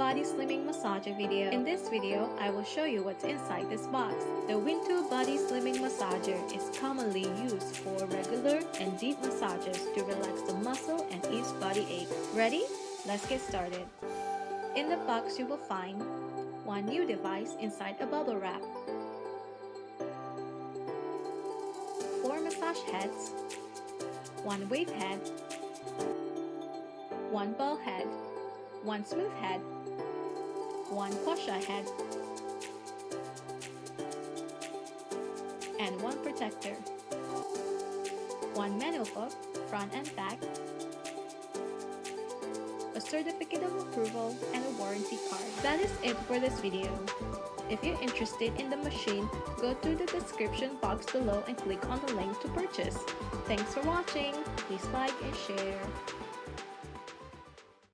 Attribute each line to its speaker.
Speaker 1: body slimming massager video. In this video, I will show you what's inside this box. The Wintoo body slimming massager is commonly used for regular and deep massages to relax the muscle and ease body ache. Ready? Let's get started. In the box, you will find one new device inside a bubble wrap, 4 massage heads, 1 wave head, 1 ball head, 1 smooth head, 1 Chosic head, and 1 protector, 1 manual book, front and back, a certificate of approval, and a warranty card. That is it for this video. If you're interested in the machine, go to the description box below and click on the link to purchase. Thanks for watching. Please like and share.